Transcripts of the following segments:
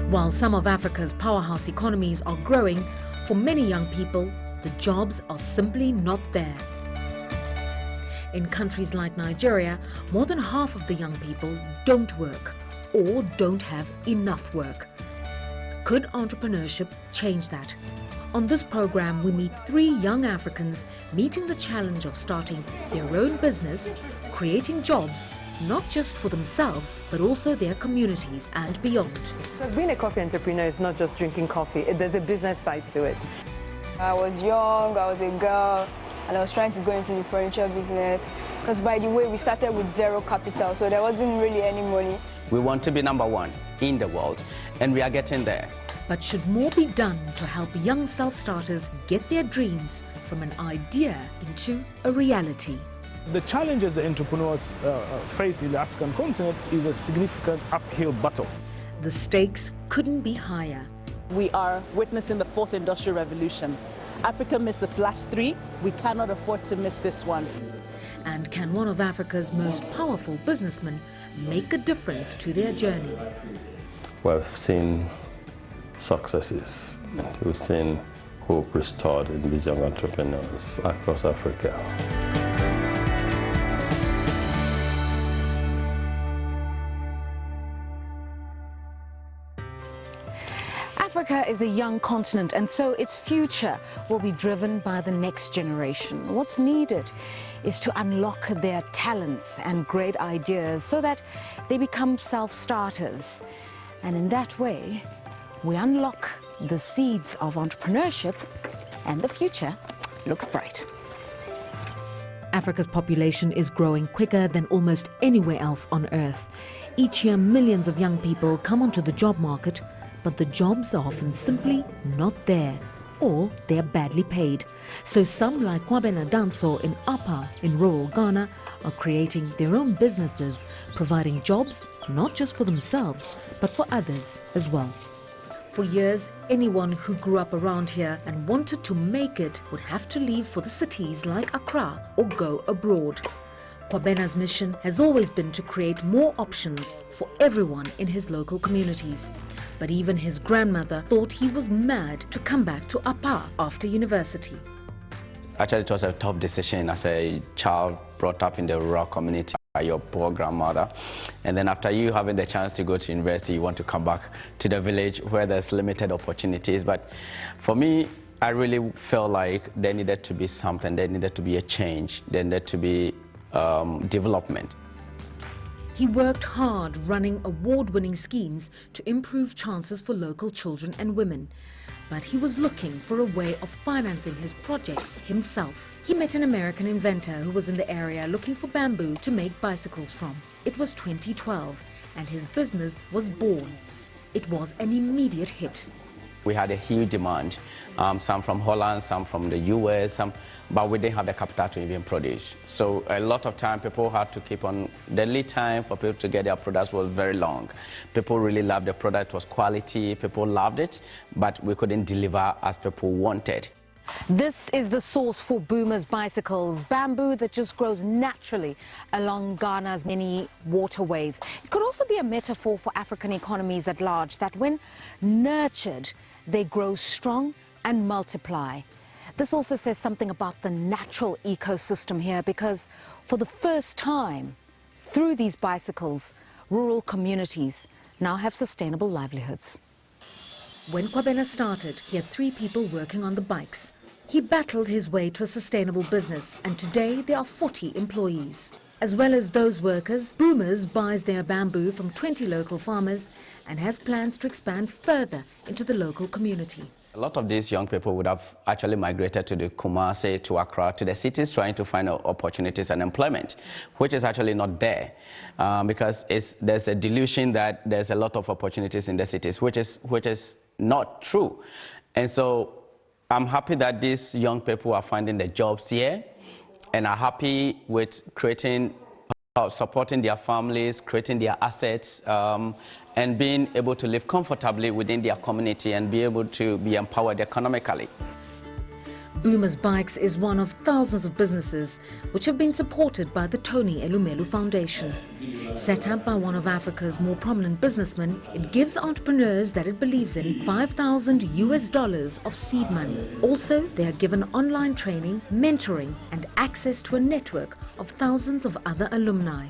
While some of Africa's powerhouse economies are growing, for many young people, the jobs are simply not there. In countries like Nigeria, more than half of the young people don't work or don't have enough work. Could entrepreneurship change that? On this program, we meet 3 young Africans meeting the challenge of starting their own business, creating jobs, not just for themselves, but also their communities and beyond. Being a coffee entrepreneur is not just drinking coffee, there's a business side to it. I was young, I was a girl, and I was trying to go into the furniture business. Because by the way, we started with 0 capital, so there wasn't really any money. We want to be #1 in the world, and we are getting there. But should more be done to help young self-starters get their dreams from an idea into a reality? The challenges the entrepreneurs face in the African continent is a significant uphill battle. The stakes couldn't be higher. We are witnessing the 4th industrial revolution. Africa missed the last 3. We cannot afford to miss this one. And can one of Africa's most powerful businessmen make a difference to their journey? We've seen successes. We've seen hope restored in these young entrepreneurs across Africa. Africa is a young continent, and so its future will be driven by the next generation. What's needed is to unlock their talents and great ideas so that they become self-starters. And in that way, we unlock the seeds of entrepreneurship, and the future looks bright. Africa's population is growing quicker than almost anywhere else on Earth. Each year, millions of young people come onto the job market, but the jobs are often simply not there, or they're badly paid. So some, like Kwabena Danso in Apa in rural Ghana, are creating their own businesses, providing jobs not just for themselves, but for others as well. For years, anyone who grew up around here and wanted to make it would have to leave for the cities like Accra or go abroad. Kwabena's mission has always been to create more options for everyone in his local communities. But even his grandmother thought he was mad to come back to Apa after university. Actually, it was a tough decision as a child brought up in the rural community by your poor grandmother. And then after you having the chance to go to university, you want to come back to the village where there's limited opportunities. But for me, I really felt like there needed to be something, there needed to be a change, there needed to be development. He worked hard running award-winning schemes to improve chances for local children and women. But he was looking for a way of financing his projects himself. He met an American inventor who was in the area looking for bamboo to make bicycles from. It was 2012, and his business was born. It was an immediate hit. We had a huge demand, some from Holland, some from the US, but we didn't have the capital to even produce. So a lot of time people had to keep on, the lead time for people to get their products was very long. People really loved the product, it was quality, people loved it, but we couldn't deliver as people wanted. This is the source for Boomer's bicycles, bamboo that just grows naturally along Ghana's many waterways. It could also be a metaphor for African economies at large, that when nurtured, they grow strong and multiply. This also says something about the natural ecosystem here, because for the first time, through these bicycles, rural communities now have sustainable livelihoods. When Kwabena started, he had 3 people working on the bikes. He battled his way to a sustainable business, and today there are 40 employees. As well as those workers, Boomers buys their bamboo from 20 local farmers and has plans to expand further into the local community. A lot of these young people would have actually migrated to the Kumasi, to Accra, to the cities, trying to find opportunities and employment, which is actually not there, because there's a delusion that there's a lot of opportunities in the cities, which is not true. And so I'm happy that these young people are finding their jobs here, and are happy with creating, supporting their families, creating their assets, and being able to live comfortably within their community and be able to be empowered economically. Boomers Bikes is one of thousands of businesses which have been supported by the Tony Elumelu Foundation. Set up by one of Africa's more prominent businessmen, it gives entrepreneurs that it believes in $5,000 of seed money. Also, they are given online training, mentoring and access to a network of thousands of other alumni.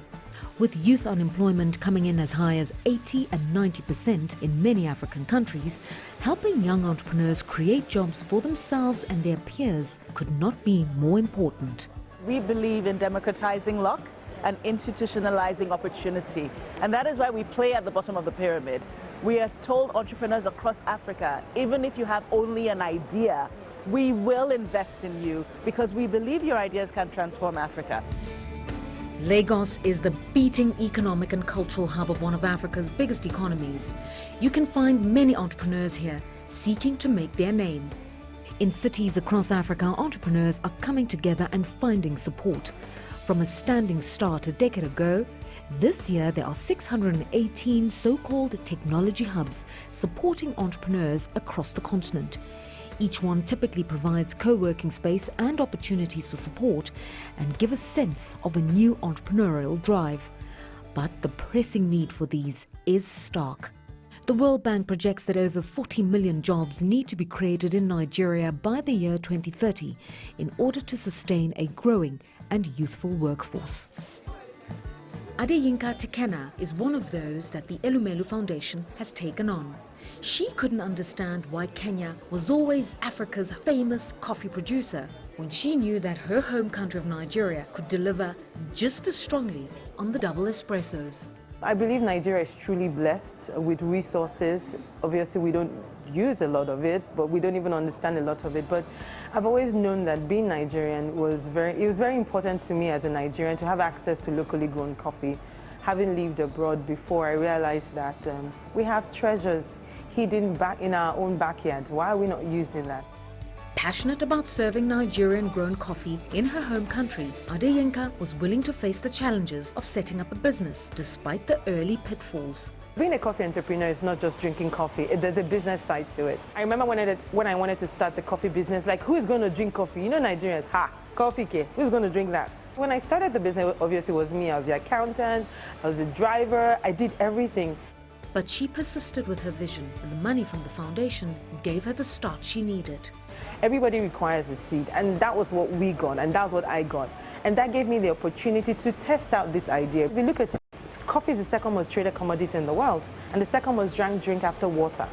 With youth unemployment coming in as high as 80 and 90% in many African countries, helping young entrepreneurs create jobs for themselves and their peers could not be more important. We believe in democratizing luck and institutionalizing opportunity. And that is why we play at the bottom of the pyramid. We have told entrepreneurs across Africa, even if you have only an idea, we will invest in you because we believe your ideas can transform Africa. Lagos is the beating economic and cultural hub of one of Africa's biggest economies. You can find many entrepreneurs here seeking to make their name. In cities across Africa, entrepreneurs are coming together and finding support. From a standing start a decade ago, this year there are 618 so-called technology hubs supporting entrepreneurs across the continent. Each one typically provides co-working space and opportunities for support and give a sense of a new entrepreneurial drive. But the pressing need for these is stark. The World Bank projects that over 40 million jobs need to be created in Nigeria by the year 2030 in order to sustain a growing and youthful workforce. Adeyinka Tekenah is one of those that the Elumelu Foundation has taken on. She couldn't understand why Kenya was always Africa's famous coffee producer when she knew that her home country of Nigeria could deliver just as strongly on the double espressos. I believe Nigeria is truly blessed with resources. Obviously, we don't use a lot of it, but we don't even understand a lot of it. But I've always known that being Nigerian was very important to me as a Nigerian to have access to locally grown coffee. Having lived abroad before, I realized that we have treasures hidden back in our own backyards. Why are we not using that? Passionate about serving Nigerian-grown coffee in her home country, Adeyinka was willing to face the challenges of setting up a business despite the early pitfalls. Being a coffee entrepreneur is not just drinking coffee. There's a business side to it. I remember when I wanted to start the coffee business, like, who is going to drink coffee? You know Nigerians, coffee ke, who's going to drink that? When I started the business, obviously it was me. I was the accountant, I was the driver, I did everything. But she persisted with her vision, and the money from the foundation gave her the start she needed. Everybody requires a seed, and that was what we got, and that's what I got. And that gave me the opportunity to test out this idea. If you look at it, coffee is the second most traded commodity in the world, and the second most drank drink after water.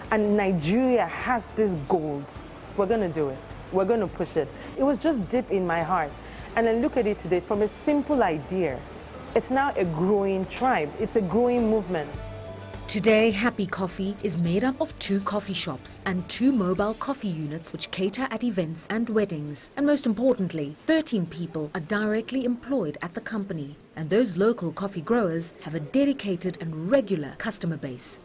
And Nigeria has this gold. We're going to do it. We're going to push it. It was just deep in my heart. And then look at it today, from a simple idea, it's now a growing tribe. It's a growing movement. Today, Happy Coffee is made up of 2 coffee shops and 2 mobile coffee units which cater at events and weddings. And most importantly, 13 people are directly employed at the company. And those local coffee growers have a dedicated and regular customer base.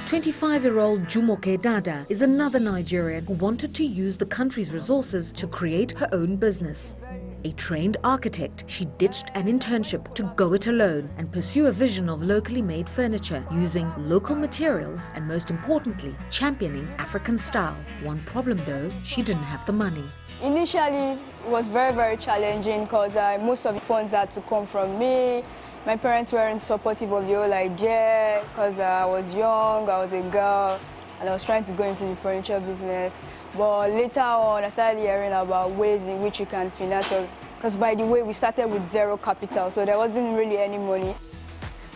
25-year-old Jumoke Dada is another Nigerian who wanted to use the country's resources to create her own business. A trained architect, she ditched an internship to go it alone and pursue a vision of locally made furniture using local materials and, most importantly, championing African style. One problem though, she didn't have the money. Initially, it was very challenging because most of the funds had to come from me. My parents weren't supportive of the whole idea because I was young, I was a girl, and I was trying to go into the furniture business. But later on, I started hearing about ways in which you can finance it. Because by the way, we started with 0 capital, so there wasn't really any money.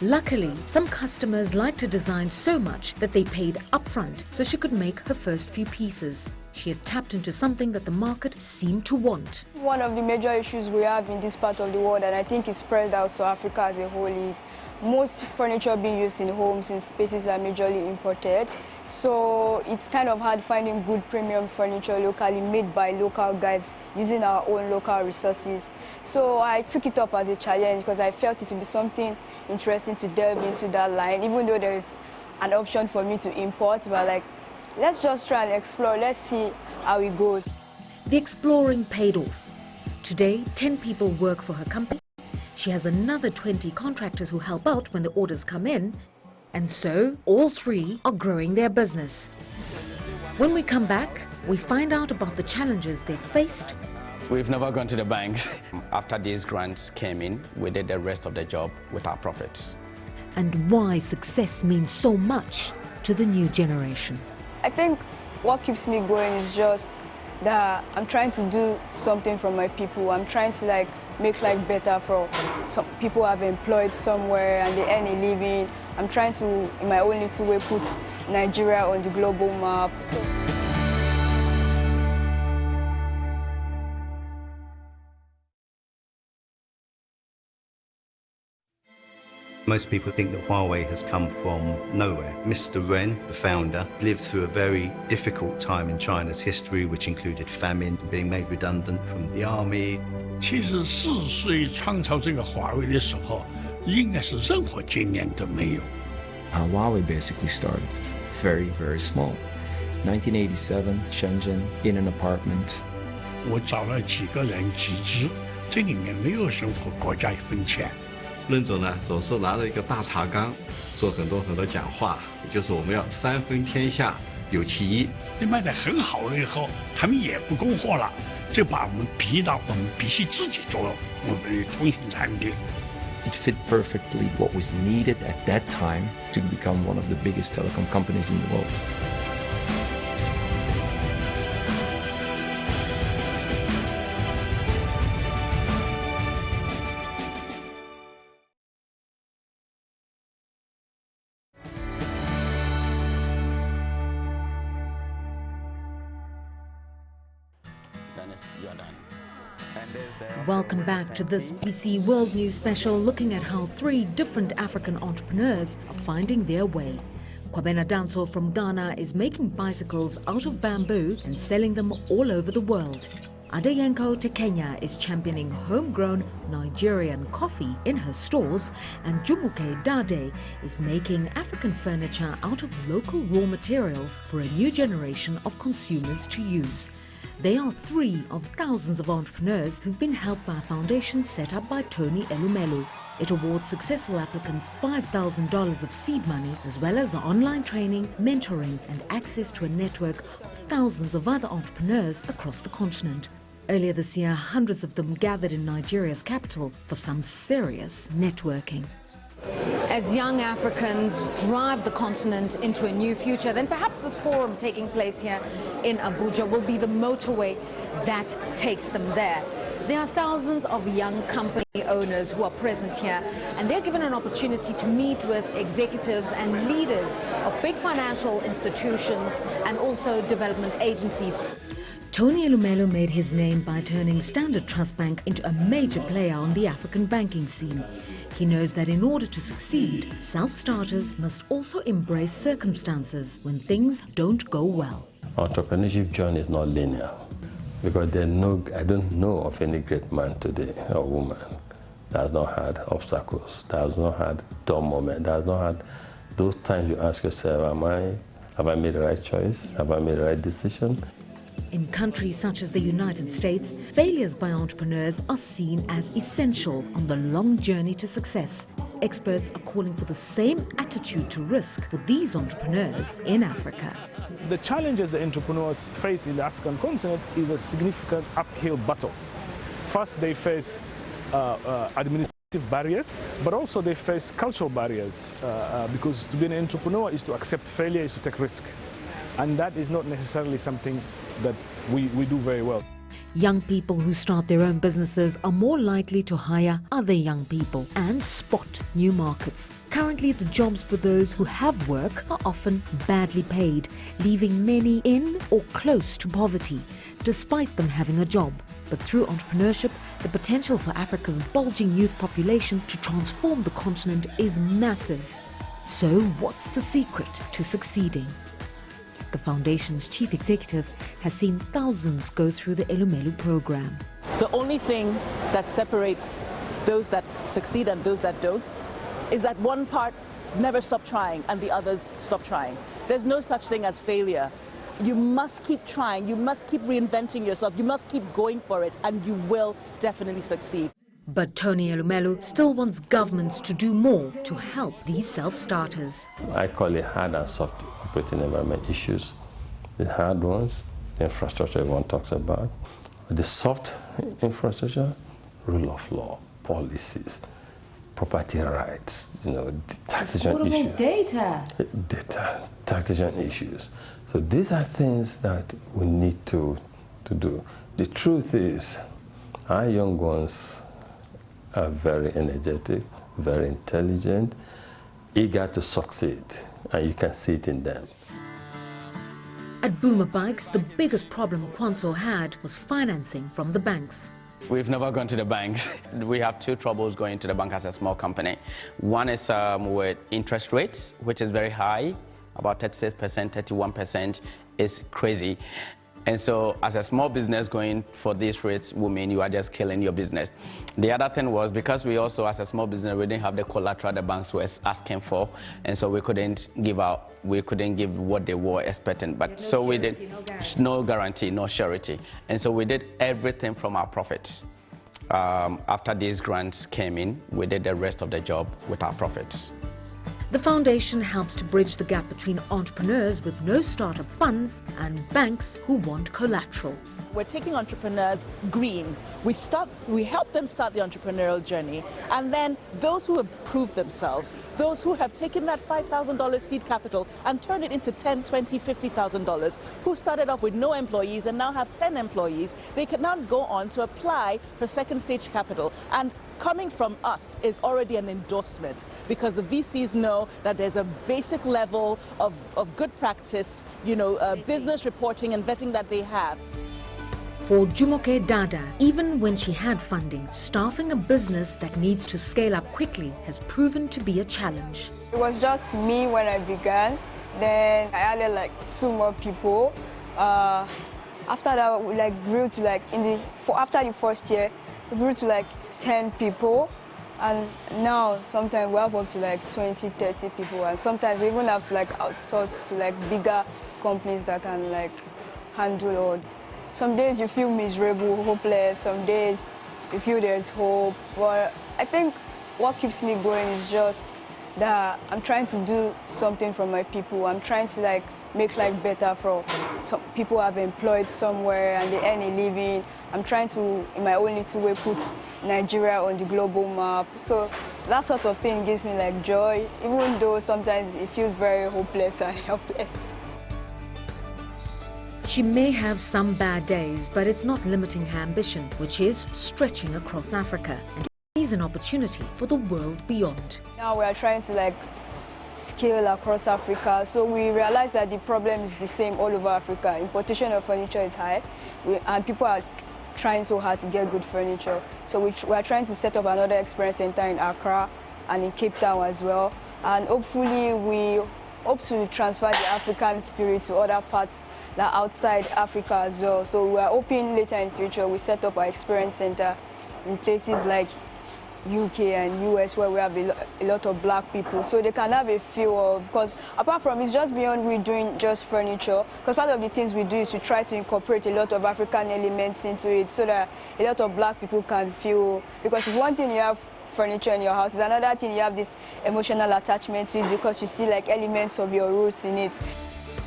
Luckily, some customers liked her design so much that they paid upfront so she could make her first few pieces. She had tapped into something that the market seemed to want. One of the major issues we have in this part of the world, and I think it's spread out to Africa as a whole, is most furniture being used in homes in spaces are majorly imported. So it's kind of hard finding good premium furniture locally made by local guys using our own local resources. So I took it up as a challenge because I felt it would be something interesting to delve into that line, even though there is an option for me to import. But like, let's just try and explore. Let's see how it goes. The exploring paid off. Today, 10 people work for her company. She has another 20 contractors who help out when the orders come in. And so, all 3 are growing their business. When we come back, we find out about the challenges they faced. We've never gone to the banks. After these grants came in, we did the rest of the job with our profits. And why success means so much to the new generation. I think what keeps me going is just that I'm trying to do something for my people. I'm trying to make life better for some people who have employed somewhere and they earn a living. I'm trying to, in my own little way, put Nigeria on the global map. Most people think that Huawei has come from nowhere. Mr. Ren, the founder, lived through a very difficult time in China's history, which included famine, being made redundant from the army. 74岁创造这个华为的时候，应该是任何经验都没有。Huawei basically started very, very small. 1987, Shenzhen, in an apartment. 我找了几个人集资，这里面没有任何国家一分钱。任总呢，总是拿着一个大茶缸，做很多讲话，就是我们要3分天下有其一。你卖得很好了以后，他们也不供货了，就把我们逼到我们必须自己做我们的通信产品。It fit perfectly what was needed at that time to become one of the biggest telecom companies in the world. Welcome back to this BBC World News special looking at how 3 different African entrepreneurs are finding their way. Kwabena Danso from Ghana is making bicycles out of bamboo and selling them all over the world. Adeyinka Tekenah is championing homegrown Nigerian coffee in her stores, and Jumoke Dada is making African furniture out of local raw materials for a new generation of consumers to use. They are 3 of thousands of entrepreneurs who've been helped by a foundation set up by Tony Elumelu. It awards successful applicants $5,000 of seed money, as well as online training, mentoring, and access to a network of thousands of other entrepreneurs across the continent. Earlier this year, hundreds of them gathered in Nigeria's capital for some serious networking. As young Africans drive the continent into a new future, then perhaps this forum taking place here in Abuja will be the motorway that takes them there. There are thousands of young company owners who are present here, and they're given an opportunity to meet with executives and leaders of big financial institutions and also development agencies. Tony Elumelu made his name by turning Standard Trust Bank into a major player on the African banking scene. He knows that in order to succeed, self-starters must also embrace circumstances when things don't go well. Entrepreneurship journey is not linear, because I don't know of any great man today or woman that has not had obstacles, that has not had dumb moments, that has not had those times you ask yourself, have I made the right choice? Have I made the right decision? In countries such as the United States, failures by entrepreneurs are seen as essential on the long journey to success. Experts are calling for the same attitude to risk for these entrepreneurs in Africa. The challenges the entrepreneurs face in the African continent is a significant uphill battle. First, they face administrative barriers, but also they face cultural barriers, because to be an entrepreneur is to accept failure, is to take risk. And that is not necessarily something that we do very well. Young people who start their own businesses are more likely to hire other young people and spot new markets. Currently, the jobs for those who have work are often badly paid, leaving many in or close to poverty, despite them having a job. But through entrepreneurship, the potential for Africa's bulging youth population to transform the continent is massive. So what's the secret to succeeding? The foundation's chief executive has seen thousands go through the Elumelu program. The only thing that separates those that succeed and those that don't is that one part never stop trying and the others stop trying. There's no such thing as failure. You must keep trying, you must keep reinventing yourself, you must keep going for it, and you will definitely succeed. But Tony Elumelu still wants governments to do more to help these self-starters. I call it hard and soft operating environment issues. The hard ones, the infrastructure everyone talks about. The soft infrastructure, rule of law, policies, property rights, taxation issues. What about data? Data, taxation issues. So these are things that we need to do. The truth is, our young ones are very energetic, very intelligent, eager to succeed, and you can see it in them. At Boomer Bikes, the biggest problem Kwanso had was financing from the banks. We've never gone to the banks. We have two troubles going to the bank as a small company. One is with interest rates, which is very high, about 36%, 31% is crazy. And so as a small business going for these rates will mean you are just killing your business. The other thing was because we also, as a small business, we didn't have the collateral the banks were asking for, and so we couldn't give what they were expecting. But so we did no guarantee, no surety. And so we did everything from our profits. After these grants came in, we did the rest of the job with our profits. The foundation helps to bridge the gap between entrepreneurs with no startup funds and banks who want collateral. We're taking entrepreneurs green. We help them start the entrepreneurial journey, and then those who have proved themselves, those who have taken that $5,000 seed capital and turned it into $10,000, $20,000, $50,000, who started off with no employees and now have 10 employees, they can now go on to apply for second stage capital. And coming from us is already an endorsement, because the VCs know that there's a basic level of good practice, business reporting and vetting that they have. For Jumoke Dada, even when she had funding, staffing a business that needs to scale up quickly has proven to be a challenge. It was just me when I began. Then I added like 2 more people. After that, we grew to after the first year, we grew to 10 people. And now sometimes we have up to 20, 30 people. And sometimes we even have to outsource to bigger companies that can handle all. Some days you feel miserable, hopeless. Some days you feel there's hope. But I think what keeps me going is just that I'm trying to do something for my people. I'm trying to make life better for some people I've employed somewhere and they earn a living. I'm trying to, in my own little way, put Nigeria on the global map. So that sort of thing gives me joy, even though sometimes it feels very hopeless and helpless. She may have some bad days, but it's not limiting her ambition, which is stretching across Africa and sees an opportunity for the world beyond. Now we are trying to scale across Africa, so we realize that the problem is the same all over Africa. Importation of furniture is high, and people are trying so hard to get good furniture. So we are trying to set up another experience center in Accra and in Cape Town as well. And hopefully we hope to transfer the African spirit to other parts outside Africa as well. So we are hoping later in future we set up our experience center in places like UK and US, where we have a lot of black people, so they can have a feel of, because apart from it's just beyond we doing just furniture, because part of the things we do is to try to incorporate a lot of African elements into it so that a lot of black people can feel, because it's one thing you have furniture in your house, it's another thing you have this emotional attachment to it because you see elements of your roots in it.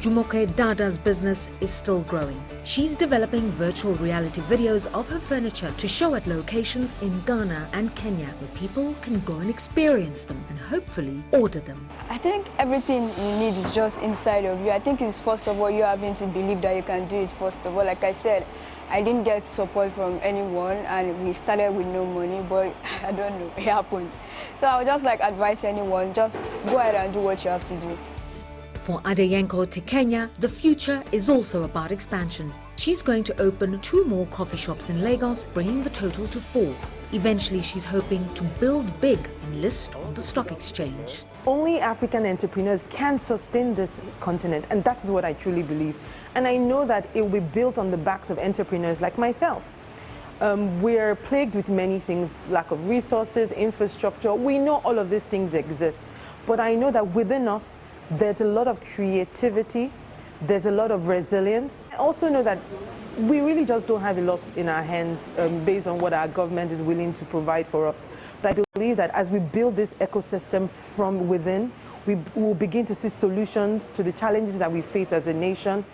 Jumoke Dada's business is still growing. She's developing virtual reality videos of her furniture to show at locations in Ghana and Kenya where people can go and experience them and hopefully order them. I think everything you need is just inside of you. I think it's first of all you having to believe that you can do it first of all. Like I said, I didn't get support from anyone and we started with no money, but I don't know, it happened. So I would just advise anyone, just go ahead and do what you have to do. For Adeyinka Tekenah, the future is also about expansion. She's going to open 2 more coffee shops in Lagos, bringing the total to 4. Eventually, she's hoping to build big and list on the stock exchange. Only African entrepreneurs can sustain this continent, and that is what I truly believe. And I know that it will be built on the backs of entrepreneurs like myself. We're plagued with many things, lack of resources, infrastructure. We know all of these things exist, but I know that within us, there's a lot of creativity, there's a lot of resilience. I also know that we really just don't have a lot in our hands based on what our government is willing to provide for us. But I believe that as we build this ecosystem from within, we will begin to see solutions to the challenges that we face as a nation.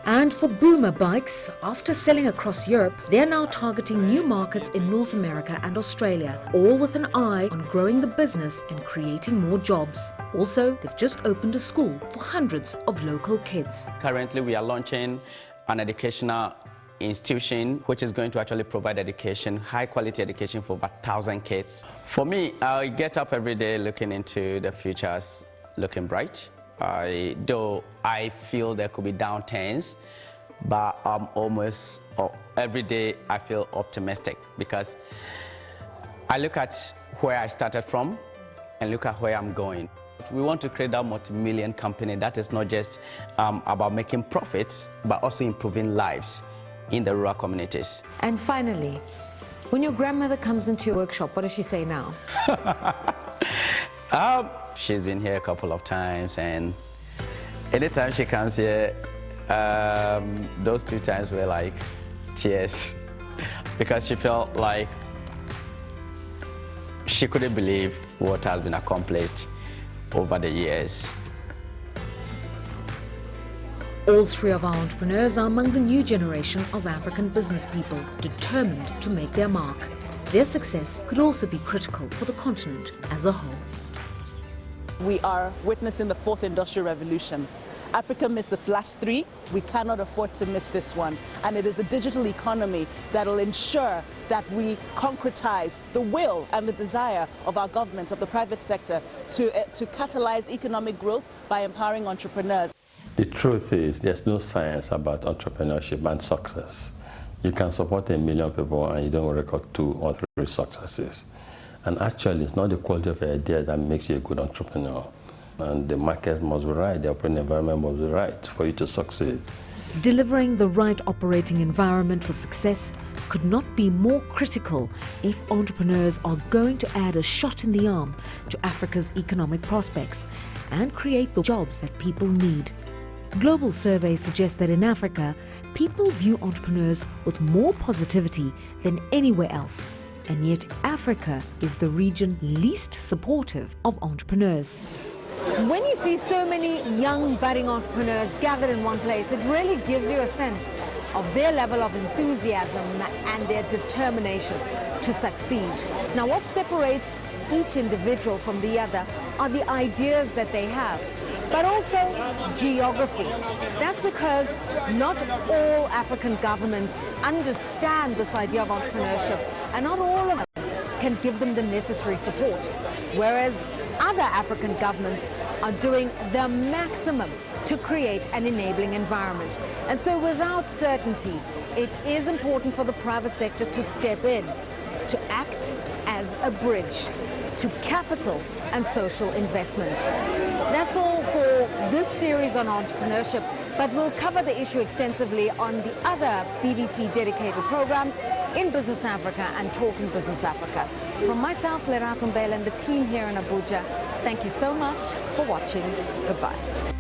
And for Boomer bikes, after selling across Europe, they're now targeting new markets in North America and Australia, all with an eye on growing the business and creating more jobs. Also, they've just opened a school for hundreds of local kids. Currently, we are launching an educational institution which is going to actually provide education, high quality education for over 1,000 kids. For me, I get up every day looking into the futures, looking bright. Though I feel there could be downturns, but every day I feel optimistic because I look at where I started from and look at where I'm going. We want to create a multi-million company that is not just about making profits, but also improving lives in the rural communities. And finally, when your grandmother comes into your workshop, what does she say now? She's been here a couple of times, and anytime she comes here, those 2 times were like tears because she felt like she couldn't believe what has been accomplished over the years. All 3 of our entrepreneurs are among the new generation of African business people determined to make their mark. Their success could also be critical for the continent as a whole. We are witnessing the 4th industrial revolution. Africa missed the last 3. We cannot afford to miss this one. And it is a digital economy that will ensure that we concretize the will and the desire of our governments, of the private sector, to catalyze economic growth by empowering entrepreneurs. The truth is, there's no science about entrepreneurship and success. You can support 1 million people and you don't record 2 or 3 successes. And actually, it's not the quality of your idea that makes you a good entrepreneur. And the market must be right, the operating environment must be right for you to succeed. Delivering the right operating environment for success could not be more critical if entrepreneurs are going to add a shot in the arm to Africa's economic prospects and create the jobs that people need. Global surveys suggest that in Africa, people view entrepreneurs with more positivity than anywhere else. And yet Africa is the region least supportive of entrepreneurs. When you see so many young budding entrepreneurs gathered in one place, it really gives you a sense of their level of enthusiasm and their determination to succeed. Now, what separates each individual from the other are the ideas that they have, but also geography. That's because not all African governments understand this idea of entrepreneurship, and not all of them can give them the necessary support, whereas other African governments are doing the maximum to create an enabling environment. And so without certainty, it is important for the private sector to step in, to act as a bridge to capital and social investment. That's all for this series on entrepreneurship, but we'll cover the issue extensively on the other BBC dedicated programs in Business Africa and Talking Business Africa. From myself, Lerato Mbele, and the team here in Abuja, thank you so much for watching. Goodbye.